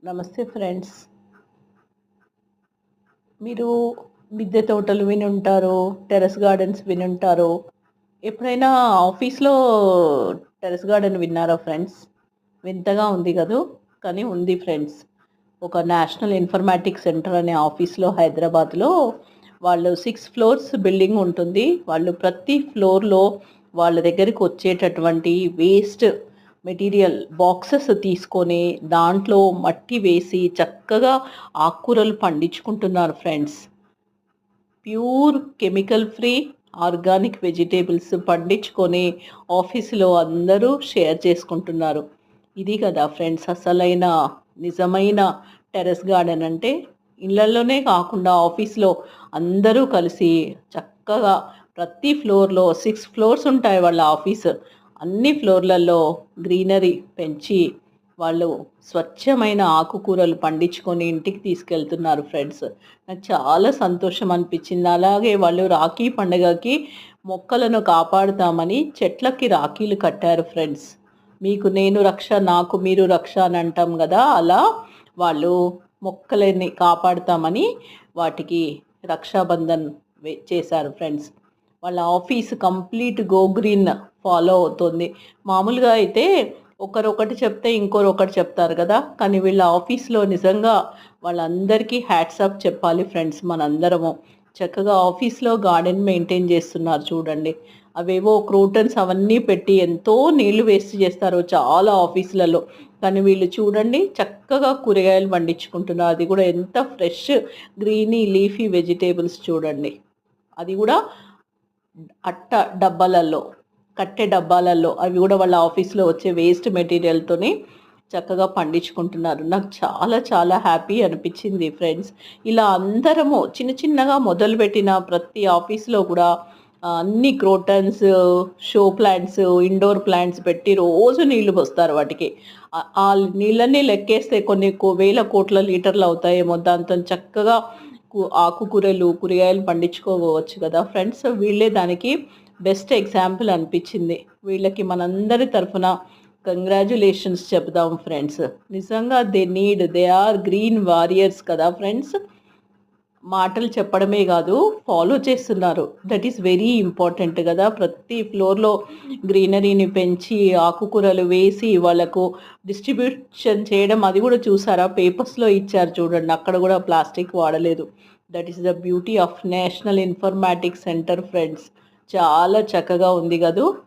నమస్తే ఫ్రెండ్స్. మీరు మిద్దె తోటలు వినుంటారు, టెర్రస్ గార్డెన్స్ వినుంటారు. ఎప్పుడైనా ఆఫీస్‌లో టెర్రస్ గార్డెన్ విన్నారా ఫ్రెండ్స్? వింతగా ఉంది కదూ! కానీ ఉంది ఫ్రెండ్స్. ఒక నేషనల్ ఇన్ఫర్మాటిక్స్ సెంటర్ అనే ఆఫీస్‌లో హైదరాబాద్‌లో వాళ్ళు 6 ఫ్లోర్స్ బిల్డింగ్ ఉంటుంది. వాళ్ళు ప్రతి ఫ్లోర్‌లో వాళ్ళ దగ్గరికి వచ్చేటటువంటి వేస్ట్ మెటీరియల్ బాక్సెస్ తీసుకొని దాంట్లో మట్టి వేసి చక్కగా ఆకుకూరలు పండించుకుంటున్నారు friends. Pure chemical free organic vegetables పండించుకొని ఆఫీసులో అందరూ షేర్ చేసుకుంటున్నారు. ఇది కదా ఫ్రెండ్స్ అసలైన నిజమైన టెర్రస్ గార్డెన్ అంటే. ఇళ్ళల్లోనే కాకుండా ఆఫీస్‌లో అందరూ కలిసి చక్కగా ప్రతి ఫ్లోర్‌లో 6 ఫ్లోర్స్ ఉంటాయి వాళ్ళ ఆఫీసు. అన్ని ఫ్లోర్‌లలో గ్రీనరీ పెంచి వాళ్ళు స్వచ్ఛమైన ఆకుకూరలు పండించుకొని ఇంటికి తీసుకెళ్తున్నారు ఫ్రెండ్స్. నాకు చాలా సంతోషం అనిపించింది. అలాగే వాళ్ళు రాఖీ పండగకి మొక్కలను కాపాడుతామని చెట్లకి రాఖీలు కట్టారు ఫ్రెండ్స్. మీకు నేను రక్ష, నాకు మీరు రక్ష అని అంటాం గదా! అలా వాళ్ళు మొక్కలని కాపాడుతామని వాటికి రక్షాబంధన్ చేశారు ఫ్రెండ్స్. వాళ్ళ office complete go green follow అవుతుంది. మామూలుగా అయితే ఒకరొకటి చెప్తే ఇంకోరొకటి చెప్తారు కదా! కానీ వీళ్ళ ఆఫీస్‌లో నిజంగా వాళ్ళందరికీ హ్యాట్స్ ఆఫ్ చెప్పాలి ఫ్రెండ్స్ మనందరము. చక్కగా ఆఫీస్‌లో గార్డెన్ మెయింటైన్ చేస్తున్నారు చూడండి. అవేవో క్రూటన్స్ అవన్నీ పెట్టి ఎంతో నీళ్లు వేస్ట్ చేస్తారు చాలా ఆఫీసులలో. కానీ వీళ్ళు చూడండి చక్కగా కూరగాయలు పండించుకుంటున్నారు. అది కూడా ఎంత ఫ్రెష్ గ్రీనీ లీఫీ వెజిటబుల్స్ చూడండి. అది కూడా అట్ట డబ్బాలలో, కట్టె డబ్బాలలో అవి కూడా వాళ్ళ ఆఫీస్‌లో వచ్చే వేస్ట్ మెటీరియల్‌తోని చక్కగా పండించుకుంటున్నారు. నాకు చాలా చాలా హ్యాపీ అనిపించింది ఫ్రెండ్స్. ఇలా అందరము చిన్న చిన్నగా మొదలుపెట్టిన ప్రతి ఆఫీస్‌లో కూడా అన్ని crotons, show plants, indoor plants పెట్టి రోజు నీళ్లు పోస్తారు వాటికి. ఆ నీళ్ళన్నీ లెక్కేస్తే కొన్ని వేల కోట్ల లీటర్లు అవుతాయేమో. దాంతోని చక్కగా ఆకుకూరలు, కూరగాయలు పండించుకోవచ్చు కదా ఫ్రెండ్స్. వీళ్ళే దానికి బెస్ట్ ఎగ్జాంపుల్ అనిపించింది. వీళ్ళకి మనందరి తరఫున కంగ్రాచ్యులేషన్స్ చెప్దాం ఫ్రెండ్స్. నిజంగా దే ఆర్ గ్రీన్ వారియర్స్ కదా ఫ్రెండ్స్. మాటలు చెప్పడమే కాదు ఫాలో చేస్తున్నారు. దట్ ఈస్ వెరీ ఇంపార్టెంట్ కదా. ప్రతి ఫ్లోర్‌లో గ్రీనరీని పెంచి ఆకుకూరలు వేసి వాళ్ళకు డిస్ట్రిబ్యూషన్ చేయడం అది కూడా చూసారా? పేపర్స్‌లో ఇచ్చారు చూడండి. అక్కడ కూడా ప్లాస్టిక్ వాడలేదు. That is the beauty of national informatics centre friends. చాలా చక్కగా ఉంది కదూ!